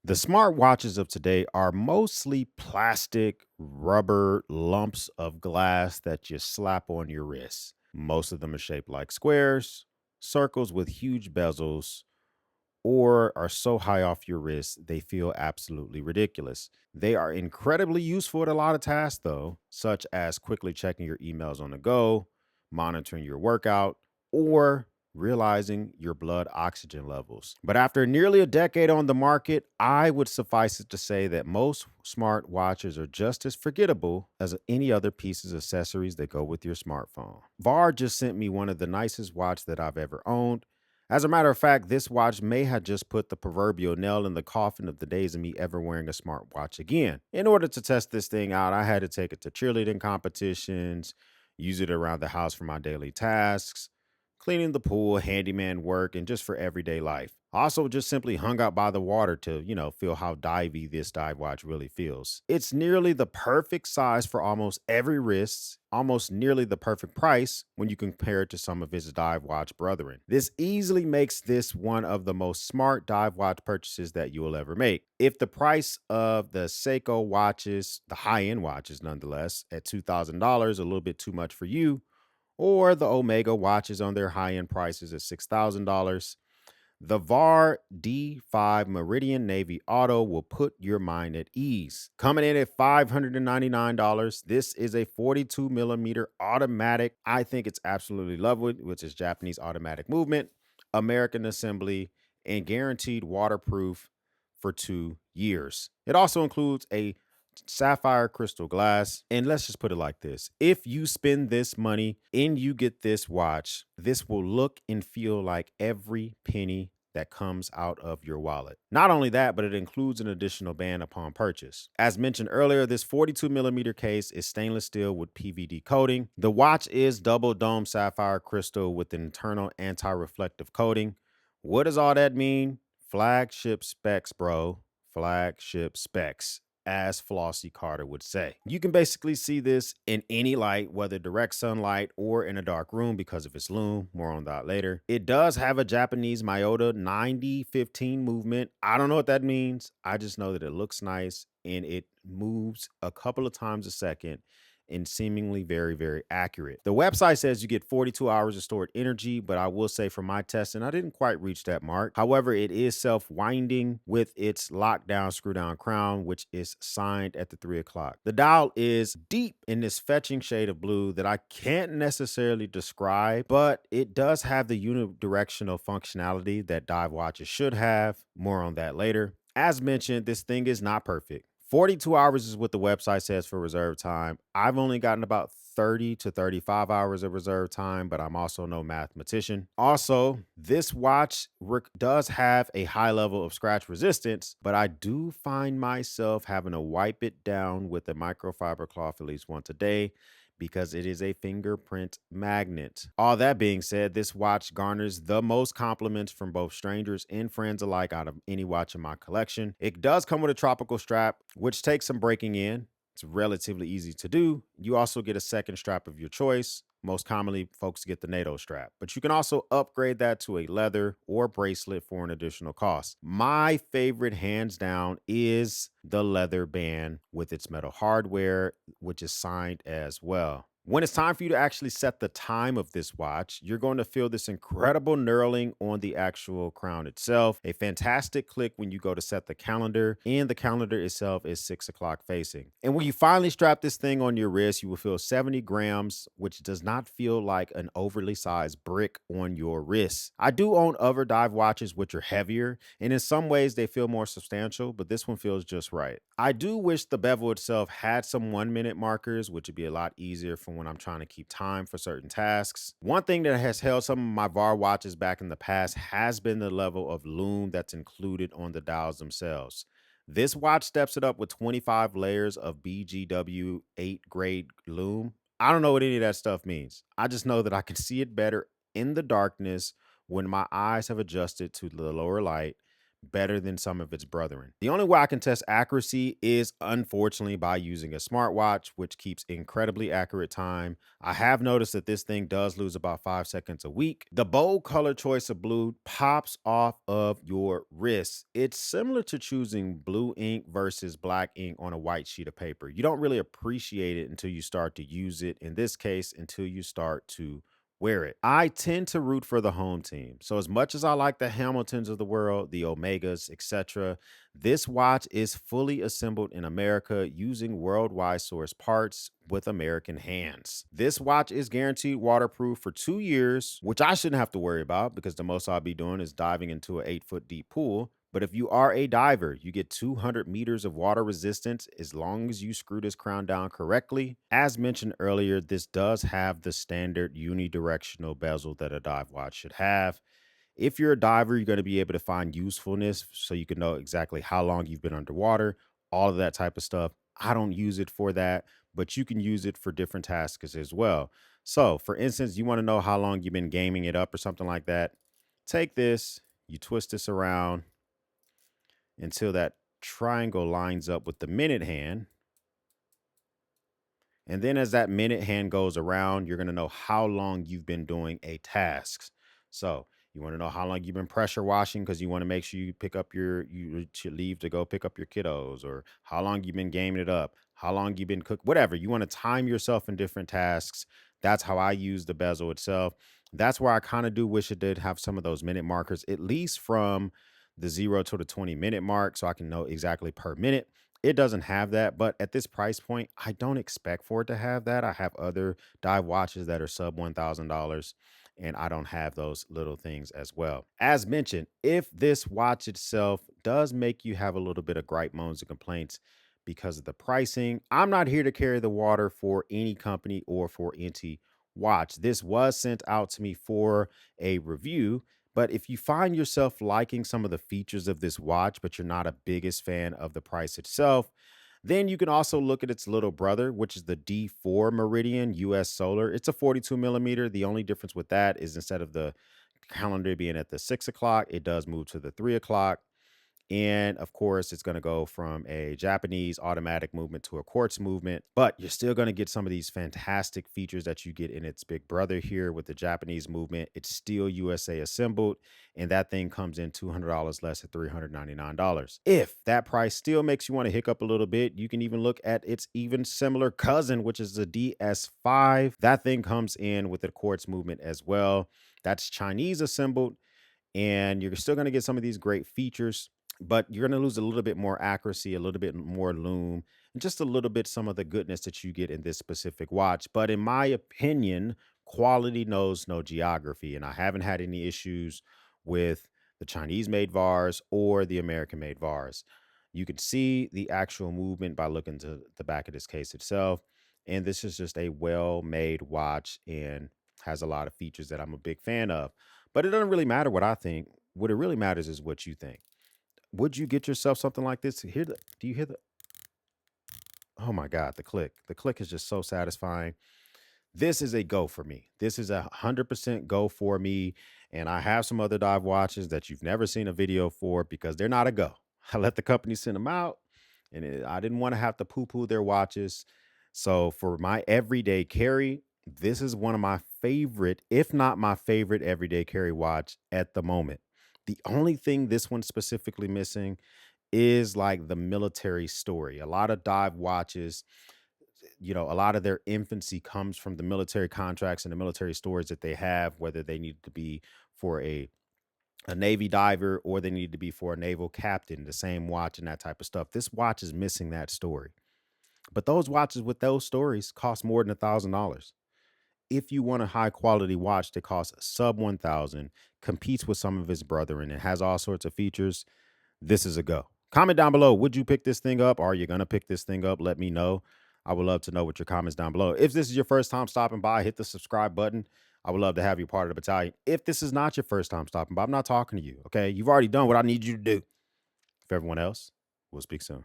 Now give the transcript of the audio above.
The smartwatches of today are mostly plastic, rubber lumps of glass that you slap on your wrist. Most of them are shaped like squares, circles with huge bezels, or are so high off your wrist they feel absolutely ridiculous. They are incredibly useful at a lot of tasks, though, such as quickly checking your emails on the go, monitoring your workout, or realizing your blood oxygen levels. But after nearly a decade on the market, I would suffice it to say that most smart watches are just as forgettable as any other pieces of accessories that go with your smartphone. VAR just sent me one of the nicest watches that I've ever owned. As a matter of fact, this watch may have just put the proverbial nail in the coffin of the days of me ever wearing a smartwatch again. In order to test this thing out, I had to take it to cheerleading competitions, use it around the house for my daily tasks, cleaning the pool, handyman work, and just for everyday life. I also just simply hung out by the water to, feel how divey this dive watch really feels. It's nearly the perfect size for almost every wrist, almost nearly the perfect price when you compare it to some of his dive watch brethren. This easily makes this one of the most smart dive watch purchases that you will ever make. If the price of the Seiko watches, the high-end watches nonetheless, at $2,000, a little bit too much for you, or the Omega watches on their high-end prices at $6,000, the VAR D5 Meridian Navy Auto will put your mind at ease. Coming in at $599, this is a 42 millimeter automatic. I think it's absolutely lovely, which is Japanese automatic movement, American assembly, and guaranteed waterproof for 2 years. It also includes a sapphire crystal glass. And let's just put it like this. If you spend this money and you get this watch, this will look and feel like every penny that comes out of your wallet. Not only that, but it includes an additional band upon purchase. As mentioned earlier, this 42 millimeter case is stainless steel with PVD coating. The watch is double dome sapphire crystal with internal anti-reflective coating. What does all that mean? Flagship specs, bro. Flagship specs, as Flossie Carter would say. You can basically see this in any light, whether direct sunlight or in a dark room because of its lume. More on that later. It does have a Japanese Miyota 90-15 movement. I don't know what that means. I just know that it looks nice and it moves a couple of times a second and seemingly very, very accurate. The website says you get 42 hours of stored energy, but I will say from my testing, I didn't quite reach that mark. However, it is self-winding with its lockdown screw-down crown, which is signed at the 3 o'clock. The dial is deep in this fetching shade of blue that I can't necessarily describe, but it does have the unidirectional functionality that dive watches should have. More on that later. As mentioned, this thing is not perfect. 42 hours is what the website says for reserve time. I've only gotten about 30 to 35 hours of reserve time, but I'm also no mathematician. Also, this watch does have a high level of scratch resistance, but I do find myself having to wipe it down with a microfiber cloth at least once a day, because it is a fingerprint magnet. All that being said, this watch garners the most compliments from both strangers and friends alike out of any watch in my collection. It does come with a tropical strap, which takes some breaking in. It's relatively easy to do. You also get a second strap of your choice. Most commonly, folks get the NATO strap, but you can also upgrade that to a leather or bracelet for an additional cost. My favorite, hands down, is the leather band with its metal hardware, which is signed as well. When it's time for you to actually set the time of this watch, you're going to feel this incredible knurling on the actual crown itself. A fantastic click when you go to set the calendar, and the calendar itself is 6 o'clock facing. And when you finally strap this thing on your wrist, you will feel 70 grams, which does not feel like an overly sized brick on your wrist. I do own other dive watches which are heavier, and in some ways they feel more substantial, but this one feels just right. I do wish the bevel itself had some 1 minute markers, which would be a lot easier for when I'm trying to keep time for certain tasks. One thing that has held some of my VAR watches back in the past has been the level of lume that's included on the dials themselves. This watch steps it up with 25 layers of BGW 8 grade lume. I don't know what any of that stuff means. I just know that I can see it better in the darkness when my eyes have adjusted to the lower light, better than some of its brethren. The only way I can test accuracy is unfortunately by using a smartwatch, which keeps incredibly accurate time. I have noticed that this thing does lose about 5 seconds a week. The bold color choice of blue pops off of your wrist. It's similar to choosing blue ink versus black ink on a white sheet of paper. You don't really appreciate it until you start to use it. In this case, until you start to wear it. I tend to root for the home team. So as much as I like the Hamiltons of the world, the Omegas, etc., this watch is fully assembled in America using worldwide source parts with American hands. This watch is guaranteed waterproof for 2 years, which I shouldn't have to worry about because the most I'll be doing is diving into an 8-foot deep pool. But if you are a diver, you get 200 meters of water resistance as long as you screw this crown down correctly. As mentioned earlier, this does have the standard unidirectional bezel that a dive watch should have. If you're a diver, you're going to be able to find usefulness so you can know exactly how long you've been underwater, all of that type of stuff. I don't use it for that, but you can use it for different tasks as well. So, for instance, you want to know how long you've been gaming it up or something like that. Take this, you twist this around until that triangle lines up with the minute hand. And then as that minute hand goes around, you're going to know how long you've been doing a task. So you want to know how long you've been pressure washing because you want to make sure you pick up you leave to go pick up your kiddos, or how long you've been gaming it up, how long you've been cooked, whatever. You want to time yourself in different tasks. That's how I use the bezel itself. That's where I kind of do wish it did have some of those minute markers, at least from the 0 to the 20-minute mark, so I can know exactly per minute. It doesn't have that, but at this price point, I don't expect for it to have that. I have other dive watches that are sub $1,000, and I don't have those little things as well. As mentioned, if this watch itself does make you have a little bit of gripe, moans, and complaints because of the pricing, I'm not here to carry the water for any company or for any watch. This was sent out to me for a review. But if you find yourself liking some of the features of this watch, but you're not a biggest fan of the price itself, then you can also look at its little brother, which is the D4 Meridian US Solar. It's a 42 millimeter. The only difference with that is instead of the calendar being at the 6 o'clock, it does move to the 3 o'clock. And of course, it's going to go from a Japanese automatic movement to a quartz movement, but you're still going to get some of these fantastic features that you get in its big brother here with the Japanese movement. It's still USA assembled, and that thing comes in $200 less at $399. If that price still makes you want to hiccup a little bit, you can even look at its even similar cousin, which is the DS5. That thing comes in with the quartz movement as well. That's Chinese assembled, and you're still going to get some of these great features, but you're going to lose a little bit more accuracy, a little bit more lume, and just a little bit some of the goodness that you get in this specific watch. But in my opinion, quality knows no geography, and I haven't had any issues with the Chinese made VARs or the American made VARs. You can see the actual movement by looking to the back of this case itself. And this is just a well made watch and has a lot of features that I'm a big fan of. But it doesn't really matter what I think. What it really matters is what you think. Would you get yourself something like this? Do you hear the, oh my God, the click. The click is just so satisfying. This is a go for me. This is 100% go for me. And I have some other dive watches that you've never seen a video for because they're not a go. I let the company send them out, and I didn't want to have to poo poo their watches. So for my everyday carry, this is one of my favorite, if not my favorite everyday carry watch at the moment. The only thing this one's specifically missing is like the military story. A lot of dive watches, a lot of their infancy comes from the military contracts and the military stories that they have, whether they need to be for a Navy diver or they need to be for a naval captain, the same watch and that type of stuff. This watch is missing that story. But those watches with those stories cost more than $1,000. If you want a high quality watch that costs sub 1,000, competes with some of its brethren, and has all sorts of features, this is a go. Comment down below. Would you pick this thing up? Are you going to pick this thing up? Let me know. I would love to know what your comments down below. If this is your first time stopping by, hit the subscribe button. I would love to have you part of the battalion. If this is not your first time stopping by, I'm not talking to you. Okay. You've already done what I need you to do. For everyone else, we'll speak soon.